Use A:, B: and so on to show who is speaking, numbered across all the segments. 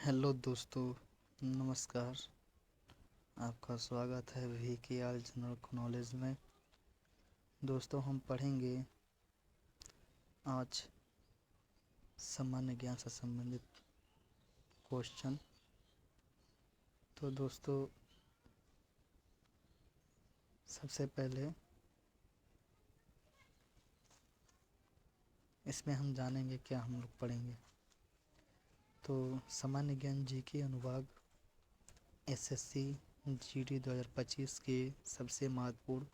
A: Hello दोस्तों, नमस्कार। आपका स्वागत है VKR जनरल नॉलेज में। दोस्तों, हम पढ़ेंगे आज सामान्य ज्ञान से संबंधित क्वेश्चन। तो दोस्तों, सबसे पहले इसमें हम जानेंगे क्या हम लोग पढ़ेंगे। तो सामान्य ज्ञान जीके अनुभाग SSC GD 2025 के सबसे महत्वपूर्ण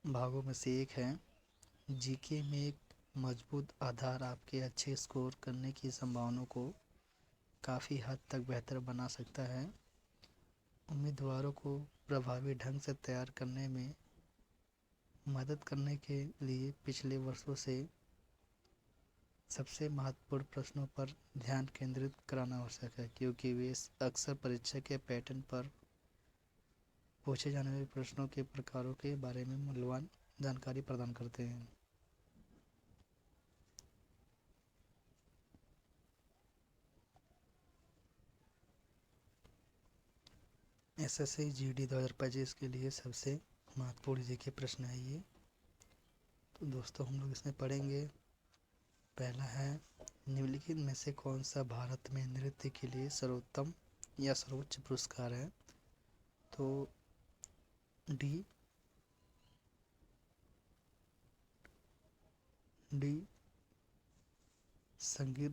A: भागों में से एक है। जीके में एक मजबूत आधार आपके अच्छे स्कोर करने की संभावनाओं को काफ़ी हद तक बेहतर बना सकता है। उम्मीदवारों को प्रभावी ढंग से तैयार करने में मदद करने के लिए पिछले वर्षों से सबसे महत्वपूर्ण प्रश्नों पर ध्यान केंद्रित कराना आवश्यक है, क्योंकि वे अक्सर परीक्षा के पैटर्न पर पूछे जाने वाले प्रश्नों के प्रकारों के बारे में मूल्यवान जानकारी प्रदान करते हैं। SSC GD 2025 के लिए सबसे महत्वपूर्ण जीके प्रश्न है ये। तो दोस्तों, हम लोग इसमें पढ़ेंगे। पहला है, निम्नलिखित में से कौन सा भारत में नृत्य के लिए सर्वोत्तम या सर्वोच्च पुरस्कार है? तो डी संगीत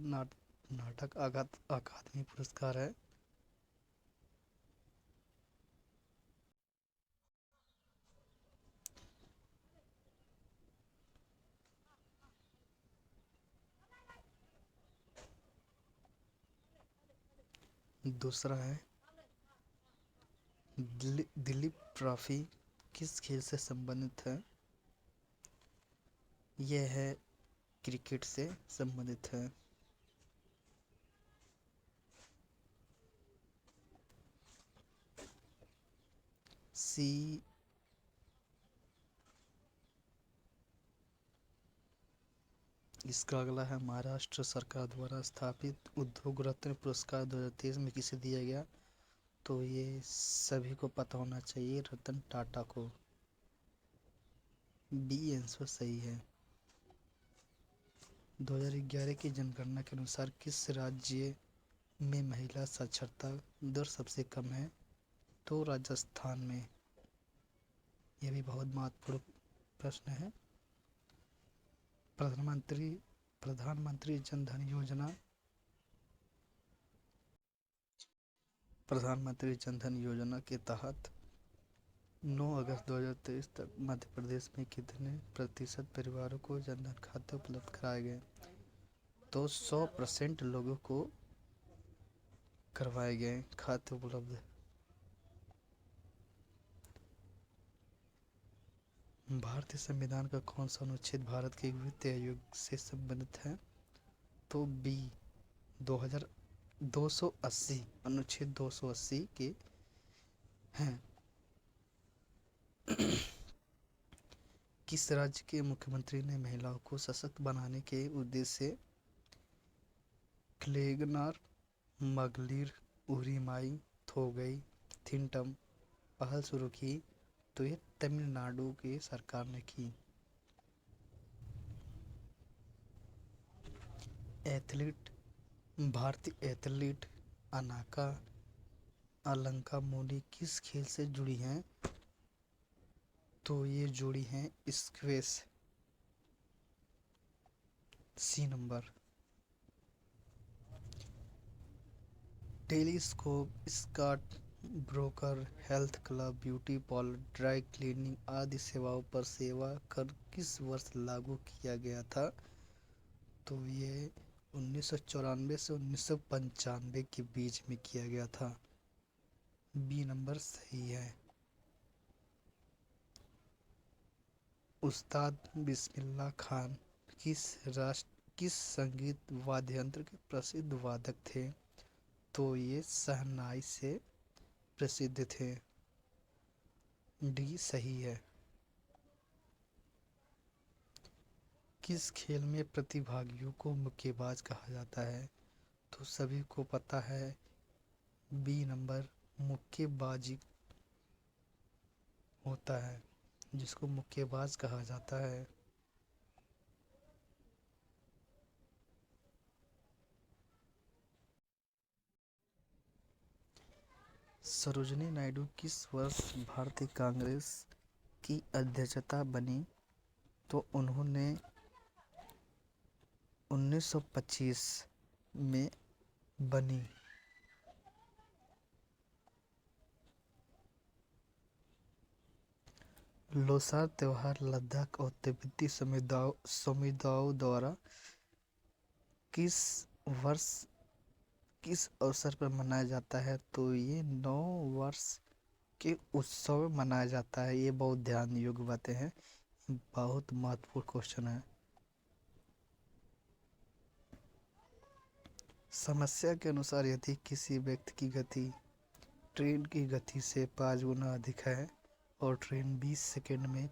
A: नाटक अकादमी पुरस्कार है। दूसरा है, दिलीप ट्रॉफी किस खेल से संबंधित है? यह है क्रिकेट से संबंधित है। सी इसका अगला है, महाराष्ट्र सरकार द्वारा स्थापित उद्योग रत्न पुरस्कार 2023 में किसे दिया गया? तो ये सभी को पता होना चाहिए, रतन टाटा को। बी आंसर सही है। 2011 की जनगणना के अनुसार किस राज्य में महिला साक्षरता दर सबसे कम है? तो राजस्थान में। यह भी बहुत महत्वपूर्ण प्रश्न है। प्रधानमंत्री प्रधानमंत्री जन धन योजना प्रधानमंत्री जन धन योजना के तहत 9 अगस्त 2023 तक मध्य प्रदेश में कितने प्रतिशत परिवारों को जनधन खाते उपलब्ध कराए गए? तो 100% लोगों को करवाए गए खाते उपलब्ध। भारतीय संविधान का कौन सा अनुच्छेद भारत के वित्त आयोग से संबंधित है? तो बी 280 अनुच्छेद 280 के हैं। किस राज्य के मुख्यमंत्री ने महिलाओं को सशक्त बनाने के उद्देश्य से क्लेगनार मगलिर उरिमाई थोगई थिंटम पहल शुरू की? तो ये तमिलनाडु की सरकार ने की। भारतीय एथलीट अनाका अलंका मोनी किस खेल से जुड़ी हैं? तो ये जुड़ी हैं स्क्वैश। C number. टेलीस्कोप, स्कॉट broker, health club, beauty parlour, dry cleaning आदि सेवाओं पर सेवा कर किस वर्ष लागू किया गया था? तो ये 1994 से 1995 के बीच में किया गया था। बी नंबर सही है। उस्ताद बिस्मिल्लाह खान किस संगीत वाद्ययंत्र के प्रसिद्ध वादक थे? तो ये शहनाई से प्रसिद्ध थे। डी सही है। किस खेल में प्रतिभागियों को मुक्केबाज कहा जाता है? तो सभी को पता है बी नंबर मुक्केबाजी होता है, जिसको मुक्केबाज कहा जाता है। सरोजिनी नायडू किस वर्ष भारतीय कांग्रेस की अध्यक्षता बनी? तो उन्होंने 1925 में बनी। लोसार त्योहार लद्दाख और तिब्बती समुदायों द्वारा किस वर्ष किस अवसर पर मनाया जाता है? तो ये 9 वर्ष के उत्सव में मनाया जाता है। ये बहुत ध्यान योग्य बातें हैं, बहुत महत्वपूर्ण क्वेश्चन है। समस्या के अनुसार यदि किसी व्यक्ति की गति ट्रेन की गति से 5 गुना अधिक है और ट्रेन 20 सेकंड में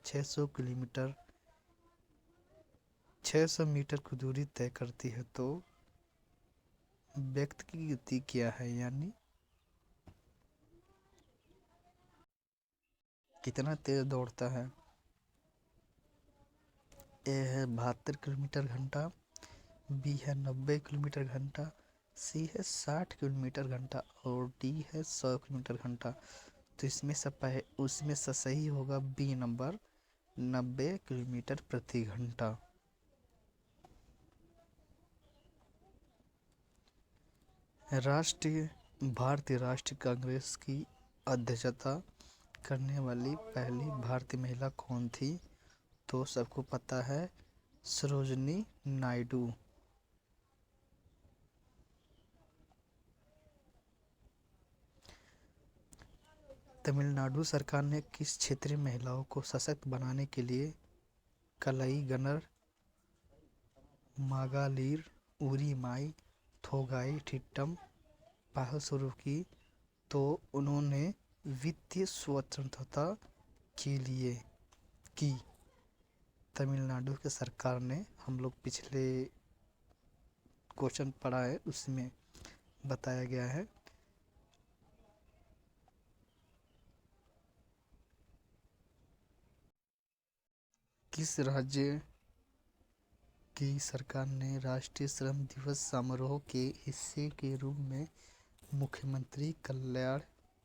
A: 600 मीटर की दूरी तय करती है, तो व्यक्ति की गति क्या है, यानी कितना तेज दौड़ता है? ए है 72 किलोमीटर घंटा, बी है 90 किलोमीटर घंटा, सी है 60 किलोमीटर घंटा और डी है 100 किलोमीटर घंटा। तो उसमें से सही होगा बी नंबर 90 किलोमीटर प्रति घंटा। भारतीय राष्ट्रीय कांग्रेस की अध्यक्षता करने वाली पहली भारतीय महिला कौन थी? तो सबको पता है सरोजिनी नायडू। तमिलनाडु सरकार ने किस क्षेत्रीय महिलाओं को सशक्त बनाने के लिए कलई-गनर, मागालीर, उरी-माई, थोंगाई-टिट्टम पहल शुरू की? तो उन्होंने वित्तीय स्वतंत्रता के लिए की। तमिलनाडु की सरकार ने, हम लोग पिछले क्वेश्चन पढ़ा है उसमें बताया गया है। किस राज्य की सरकार ने राष्ट्रीय श्रम दिवस समारोह के हिस्से के रूप में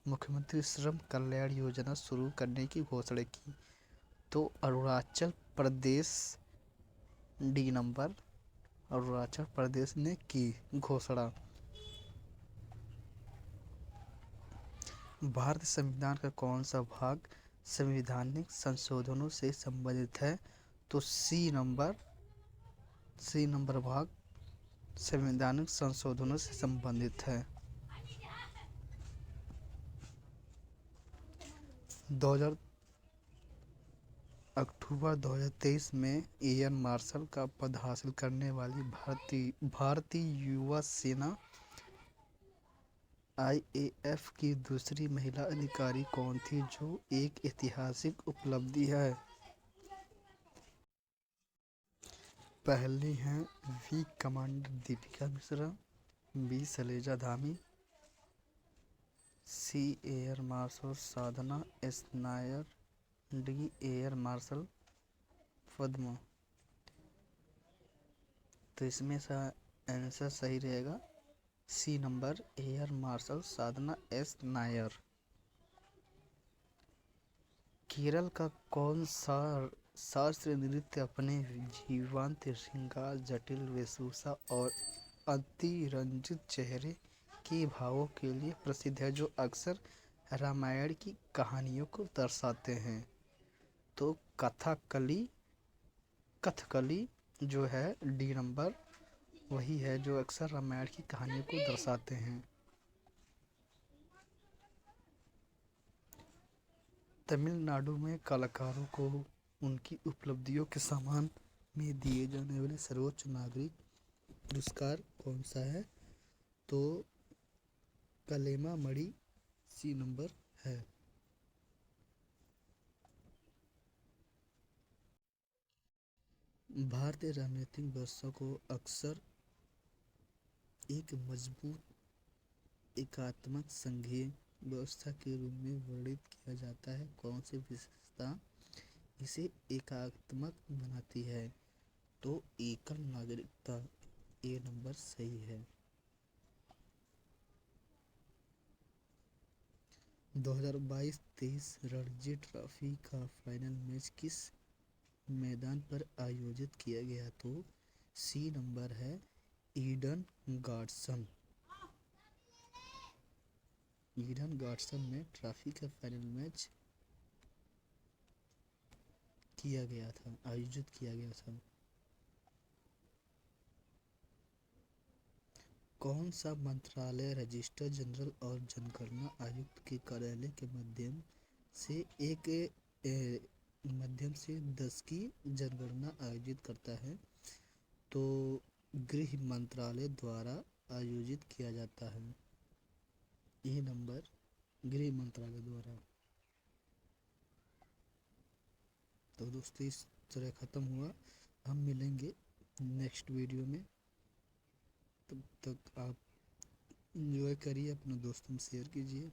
A: मुख्यमंत्री श्रम कल्याण योजना शुरू करने की घोषणा की? तो अरुणाचल प्रदेश, डी नंबर, अरुणाचल प्रदेश ने की घोषणा। भारतीय संविधान का कौन सा भाग संवैधानिक संशोधनों से संबंधित है? तो सी नंबर भाग संवैधानिक संशोधनों से संबंधित है। 2000 अक्टूबर 2023 में एयर मार्शल का पद हासिल करने वाली भारतीय युवा सेना आईएएफ की दूसरी महिला अधिकारी कौन थी, जो एक ऐतिहासिक उपलब्धि है? पहली हैं वी commander Deepika Mishra, B Shailaja Dhami, C air marshal Sadhana S Nair, D air marshal Padma. तो इसमें से आंसर सही रहेगा C number, air marshal Sadhana S Nair. Kerala का कौन सा शास्त्रीय नृत्य अपने जीवंत श्रृंगार, जटिल वेशभूषा और अतिरंजित चेहरे के भावों के लिए प्रसिद्ध है, जो अक्सर रामायण की कहानियों को दर्शाते हैं? तो कथकली जो है डी नंबर, वही है जो अक्सर रामायण की कहानियों को दर्शाते हैं। तमिलनाडु में कलाकारों को उनकी उपलब्धियों के सम्मान में दिए जाने वाले सर्वोच्च नागरिक पुरस्कार कौन सा है? तो कलेमा मणि सी नंबर है। भारतीय राजनीतिक वर्षों को अक्सर एक मजबूत एकात्मक संघीय व्यवस्था के रूप में वर्णित किया जाता है। कौन सी विशेषता इसे एकात्मक बनाती है? तो एकल नागरिकता, ए नंबर सही है। 2022-23 रणजी ट्रॉफी का फाइनल मैच किस मैदान पर आयोजित किया गया? तो सी नंबर है ईडन गार्डन। ईडन गार्डन में ट्रॉफी का फाइनल मैच किया गया था, आयोजित किया गया था। कौन सा मंत्रालय रजिस्ट्रार जनरल और जनगणना आयुक्त के कार्यालय के माध्यम से 10 की जनगणना आयोजित करता है? तो गृह मंत्रालय द्वारा आयोजित किया जाता है। ये नंबर गृह मंत्रालय द्वारा। तो दोस्तों इस तरह ख़त्म हुआ। हम मिलेंगे नेक्स्ट वीडियो में। तब तक आप एंजॉय करिए, अपने दोस्तों में शेयर कीजिए।